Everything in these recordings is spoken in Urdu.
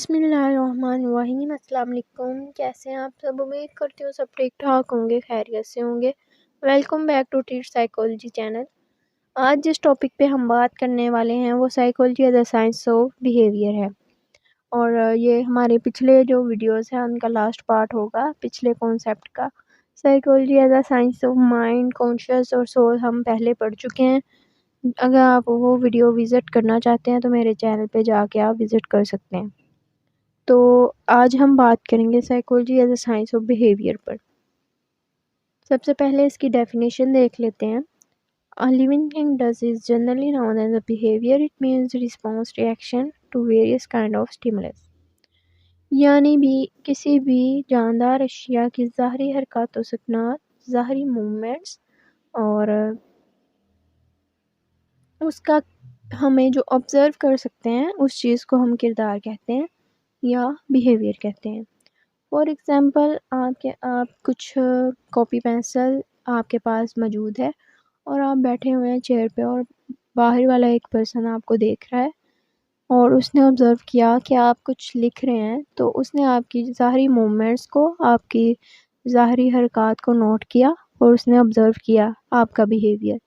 بسم اللہ الرحمن الرحیم۔ السلام علیکم، کیسے ہیں آپ سب؟ امید کرتی ہوں سب ٹھیک ٹھاک ہوں گے، خیریت سے ہوں گے۔ Welcome back to Teach Psychology channel. آج جس ٹاپک پہ ہم بات کرنے والے ہیں وہ psychology as a science of behaviour ہے، اور یہ ہمارے پچھلے جو ویڈیوز ہیں ان کا لاسٹ پارٹ ہوگا پچھلے کانسیپٹ کا۔ Psychology as a science of mind, conscious اور سول ہم پہلے پڑھ چکے ہیں۔ اگر آپ وہ ویڈیو وزٹ کرنا چاہتے ہیں تو میرے چینل پہ جا کے آپ وزٹ کر سکتے ہیں۔ تو آج ہم بات کریں گے psychology as a science of behaviour پر۔ سب سے پہلے اس کی ڈیفینیشن دیکھ لیتے ہیں۔ A living thing does is generally known as a behavior. It means response reaction to various kind of stimulus. یعنی بھی کسی بھی جاندار اشیاء کی ظاہری حرکات و سکنات، ظاہری موومنٹس، اور اس کا ہمیں جو آبزرو کر سکتے ہیں اس چیز کو ہم کردار کہتے ہیں یا بیہیویئر کہتے ہیں۔ فار ایگزامپل، آپ کچھ کاپی پینسل آپ کے پاس موجود ہے اور آپ بیٹھے ہوئے ہیں چیئر پہ، اور باہر والا ایک پرسن آپ کو دیکھ رہا ہے اور اس نے آبزرو کیا کہ آپ کچھ لکھ رہے ہیں، تو اس نے آپ کی ظاہری موومنٹس کو، آپ کی ظاہری حرکات کو نوٹ کیا اور اس نے آبزرو کیا آپ کا behaviour.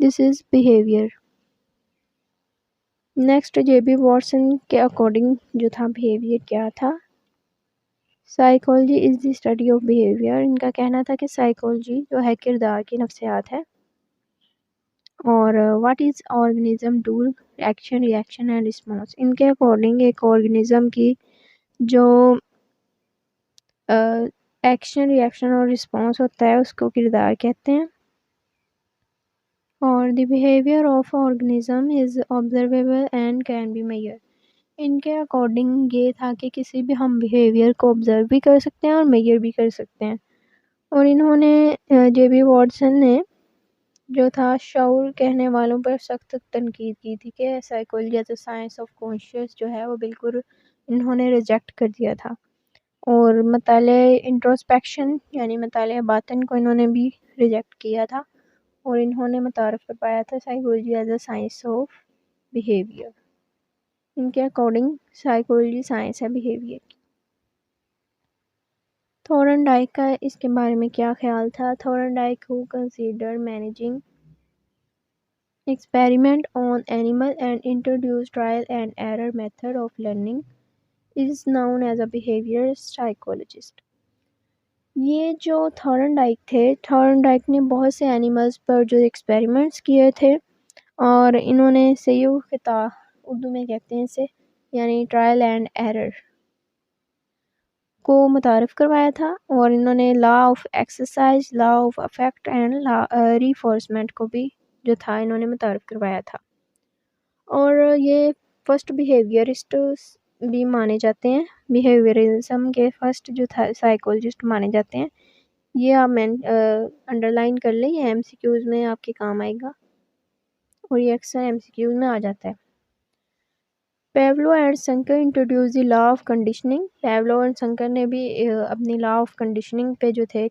This is behaviour. Next, J B Watson کے اکارڈنگ جو تھا بیہیویئر کیا تھا؟ Psychology is the study of behaviour. ان کا کہنا تھا کہ سائیکالوجی جو ہے کردار کی نفسیات ہے، اور what is organism do, action, reaction and response. ان کے اکارڈنگ ایک آرگنزم کی جو ایکشن، ریئیکشن اور رسپانس ہوتا ہے اس کو کردار کہتے ہیں، اور the behaviour of organism is observable and can be measure. ان کے اکارڈنگ یہ تھا کہ کسی بھی ہم بیہیویئر کو آبزرو بھی کر سکتے ہیں اور میئر بھی کر سکتے ہیں۔ اور انہوں نے جے بی واٹسن نے جو تھا شعور کہنے والوں پر سخت تنقید کی تھی کہ psychology as a science of conscious جو ہے وہ بالکل انہوں نے ریجیکٹ کر دیا تھا، اور مطالعہ انٹروسپیکشن یعنی مطالعہ باطن کو انہوں نے بھی ریجیکٹ کیا تھا، اور انہوں نے متعارف کروایا تھا psychology as a science of behaviour. ان کے اکارڈنگ سائیکالوجی سائنس ہے بیہیویئر کی۔ تھورن ڈائک کا اس کے بارے میں کیا خیال تھا؟ تھورن Dyke who considered managing experiment on animal and introduced trial and error method of learning is known as a behavior psychologist۔ یہ جو تھورن ڈائک تھے، تھورن ڈائک نے بہت سے اینیملز پر جو ایکسپیریمنٹس کیے تھے، اور انہوں نے سیو خطا اردو میں کہتے ہیں اسے، یعنی ٹرائل اینڈ ایرر کو متعارف کروایا تھا، اور انہوں نے law of exercise, law of effect and reinforcement کو بھی جو تھا انہوں نے متعارف کروایا تھا۔ اور یہ فرسٹ بیہیویئرسٹ بھی مانے جاتے ہیں، بیہیویئرزم کے فرسٹ جو تھا سائیکالوجسٹ مانے جاتے ہیں۔ یہ آپ انڈر لائن کر لیں، یہ ایم سی کیوز میں آپ کے کام آئے گا، اور یہ اکثر ایم سی کیوز میں آ جاتا ہے۔ Pavlov and Skinner introduce the law of conditioning. Pavlov and Skinner نے بھی اپنی لا آف کنڈیشننگ پہ جو تھے،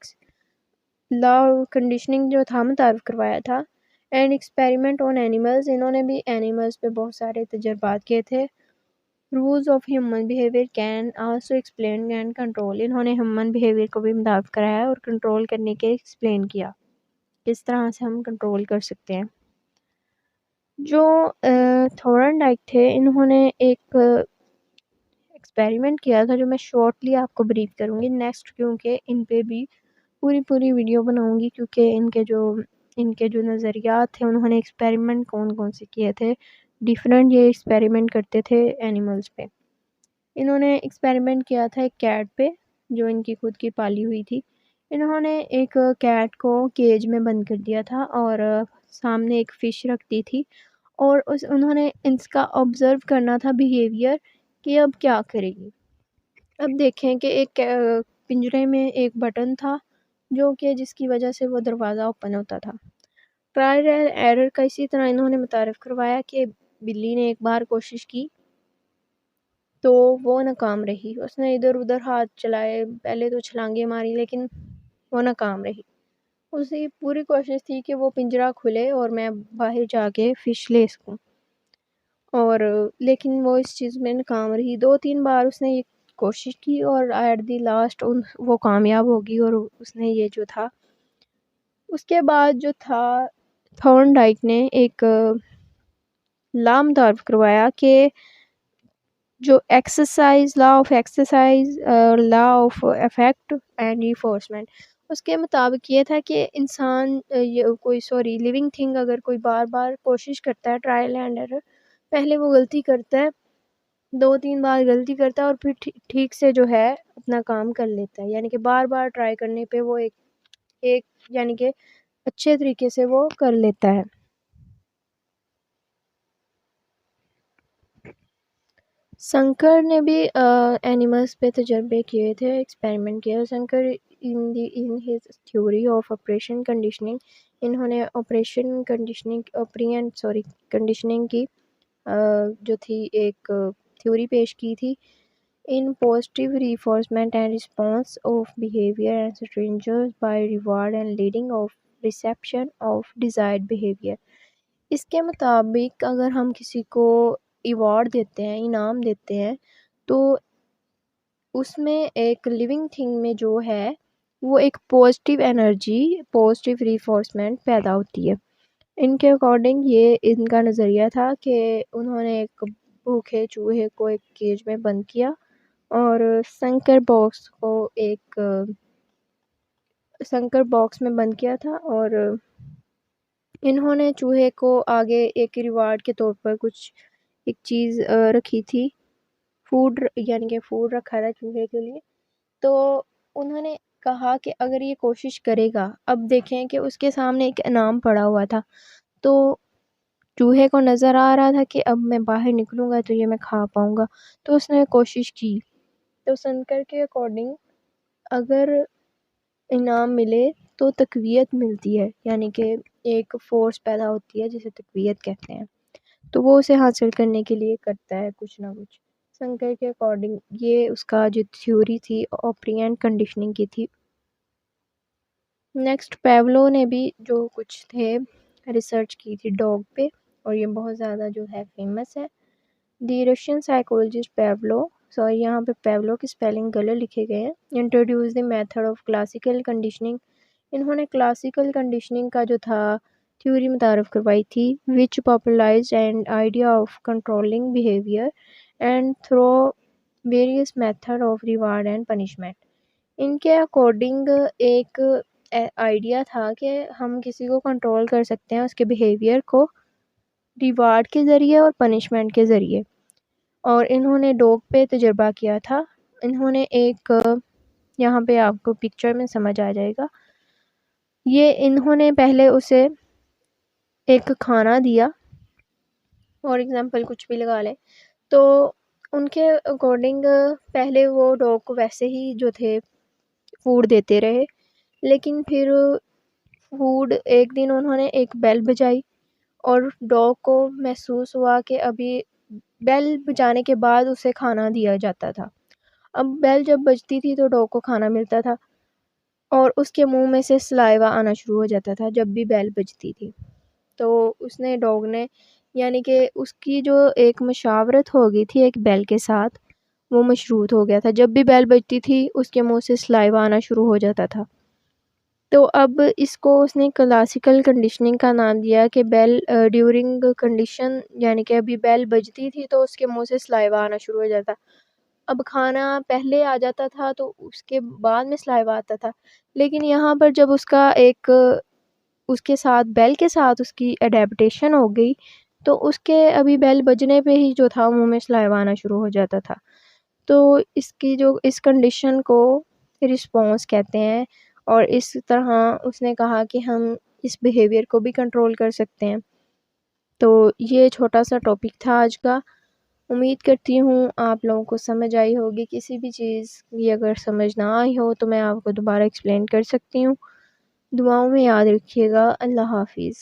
لا آف کنڈیشننگ جو تھا متعارف کروایا تھا۔ اینڈ ایکسپیریمنٹ آن اینیملز، انہوں نے بھی اینیملز پہ بہت سارے تجربات کیے تھے۔ Rules of human behaviour can also explain and control, انہوں نے ہیومن بیہیویئر کو بھی متعارف کرایا اور کنٹرول کرنے کے ایکسپلین کیا، کس طرح سے ہم کنٹرول کر سکتے ہیں۔ جو تھورن ڈائک تھے، انہوں نے ایک ایکسپیریمنٹ کیا تھا جو میں شارٹلی آپ کو بریف کروں گی نیکسٹ، کیونکہ ان پہ بھی پوری ویڈیو بناؤں گی، کیونکہ ان کے جو نظریات تھے، انہوں نے ایکسپیریمنٹ کون سے کیے تھے، ڈیفرنٹ یہ ایکسپیریمنٹ کرتے تھے اینیملز پہ۔ انہوں نے ایکسپیریمنٹ کیا تھا ایک کیٹ پہ جو ان کی خود کی پالی ہوئی تھی۔ انہوں نے ایک کیٹ کو کیج میں بند کر دیا تھا اور سامنے ایک فش رکھ دی تھی، اور انہوں نے اس کا آبزرو کرنا تھا بیہیویئر کہ اب کیا کرے گی۔ اب دیکھیں کہ ایک پنجرے میں ایک بٹن تھا جو کہ جس کی وجہ سے وہ دروازہ اوپن ہوتا تھا۔ ٹرائل اینڈ ایرر کا اسی طرح انہوں نے متعارف کروایا کہ بلی نے ایک بار کوشش کی تو وہ ناکام رہی، اس نے ادھر ادھر ہاتھ چلائے، پہلے تو چھلانگیں ماری، لیکن وہ ناکام رہی۔ اس کی پوری کوشش تھی کہ وہ پنجرہ کھلے اور میں باہر جا کے فش لے سکوں۔ اور لیکن وہ اس چیز میں ناکام رہی. 2-3 بار اس نے یہ کوشش کی اور ایٹ دی لاسٹ وہ کامیاب ہوگی اور اس نے یہ جو تھا. اس کے بعد جو تھا تھورن ڈائک نے ایک لا متعارف کروایا کہ جو لا آف ایکسرسائز اور law of effect and reinforcement, اس کے مطابق یہ تھا کہ انسان لیونگ تھنگ اگر کوئی بار بار کوشش کرتا ہے، ٹرائل اینڈ ایرر، پہلے وہ غلطی کرتا ہے، 2-3 بار غلطی کرتا ہے اور پھر ٹھیک سے جو ہے اپنا کام کر لیتا ہے. یعنی کہ بار بار ٹرائی کرنے پہ وہ ایک یعنی کہ اچھے طریقے سے وہ کر لیتا ہے. سنکر نے بھی اینیملز پہ تجربے کیے تھے، ایکسپیریمنٹ کیا. Skinner in his theory of operation conditioning, انہوں نے کنڈیشننگ کی جو تھی ایک تھیوری پیش کی تھی. In positive reinforcement and response of behaviour and strangers by reward and leading of reception of desired behaviour. اس کے مطابق اگر ہم کسی کو ایوارڈ دیتے ہیں، انعام دیتے ہیں، تو اس میں ایک لیونگ تھنگ میں جو ہے وہ ایک پازیٹیو انرجی، پازیٹیو ریفورسمنٹ پیدا ہوتی ہے. ان کے اکارڈنگ یہ ان کا نظریہ تھا کہ انہوں نے ایک بھوکے چوہے کو ایک کیج میں بند کیا اور سنکر باکس میں بند کیا تھا، اور انہوں نے چوہے کو آگے ایک ریوارڈ کے طور پر ایک چیز رکھی تھی، یعنی کہ فوڈ رکھا تھا چوہے کے لیے. تو انہوں نے کہا کہ اگر یہ کوشش کرے گا، اب دیکھیں کہ اس کے سامنے ایک انعام پڑا ہوا تھا، تو چوہے کو نظر آ رہا تھا کہ اب میں باہر نکلوں گا تو یہ میں کھا پاؤں گا، تو اس نے کوشش کی. تو سنکر کے اکارڈنگ اگر انعام ملے تو تقویت ملتی ہے، یعنی کہ ایک فورس پیدا ہوتی ہے جسے تقویت کہتے ہیں، تو وہ اسے حاصل کرنے کے لیے کرتا ہے کچھ نہ کچھ. سنکر کے اکارڈنگ یہ اس کا جو تھیوری تھی آپرینٹ کنڈیشننگ کی تھی. نیکسٹ پیولو نے بھی جو کچھ تھے ریسرچ کی تھی ڈاگ پہ، اور یہ بہت زیادہ جو ہے فیمس ہے. دی رشین سائیکولوجسٹ یہاں پہ پیولو کی اسپیلنگ غلط لکھے گئے ہیں. Introduce the method of classical conditioning, انہوں نے کلاسیکل کنڈیشننگ کا جو تھا تھیوری متعارف کروائی تھی، which popularized an idea of controlling behaviour and through various method of reward and punishment. ان کے اکارڈنگ ایک آئیڈیا تھا کہ ہم کسی کو کنٹرول کر سکتے ہیں اس کے بیہیویئر کو ریوارڈ کے ذریعے اور پنشمنٹ کے ذریعے. اور انہوں نے ڈاگ پہ تجربہ کیا تھا. انہوں نے ایک یہاں پہ آپ کو پکچر میں سمجھ آ جائے گا، انہوں نے پہلے اسے ایک کھانا دیا، اور ایگزامپل کچھ بھی لگا لیں، تو ان کے اکارڈنگ پہلے وہ ڈاگ کو ویسے ہی جو تھے فوڈ دیتے رہے، لیکن پھر ایک دن انہوں نے ایک بیل بجائی اور ڈاگ کو محسوس ہوا کہ ابھی بیل بجانے کے بعد اسے کھانا دیا جاتا تھا. اب بیل جب بجتی تھی تو ڈاگ کو کھانا ملتا تھا، اور اس کے منہ میں سے سلائیوا آنا شروع ہو جاتا تھا جب بھی بیل بجتی تھی. تو ڈاگ نے یعنی کہ اس کی جو ایک مشاورت ہو گئی تھی ایک بیل کے ساتھ، وہ مشروط ہو گیا تھا. جب بھی بیل بجتی تھی اس کے منہ سے سلائیوا آنا شروع ہو جاتا تھا. تو اب اس کو اس نے کلاسیکل کنڈیشننگ کا نام دیا کہ بیل ڈیورنگ کنڈیشن، یعنی کہ ابھی بیل بجتی تھی تو اس کے منہ سے سلائیوا آنا شروع ہو جاتا. اب کھانا پہلے آ جاتا تھا تو اس کے بعد میں سلائیوا آتا تھا، لیکن یہاں پر جب اس کے ساتھ بیل کے ساتھ اس کی اڈیپٹیشن ہو گئی تو اس کے ابھی بیل بجنے پہ ہی جو تھا منہ میں سلائیوا آنا شروع ہو جاتا تھا. تو اس کنڈیشن کو رسپانس کہتے ہیں، اور اس طرح اس نے کہا کہ ہم اس بیہیویئر کو بھی کنٹرول کر سکتے ہیں. تو یہ چھوٹا سا ٹاپک تھا آج کا. امید کرتی ہوں آپ لوگوں کو سمجھ آئی ہوگی. کسی بھی چیز کی اگر سمجھ نہ آئی ہو تو میں آپ کو دوبارہ ایکسپلین کر سکتی ہوں. دعاؤں میں یاد رکھیے گا. اللہ حافظ.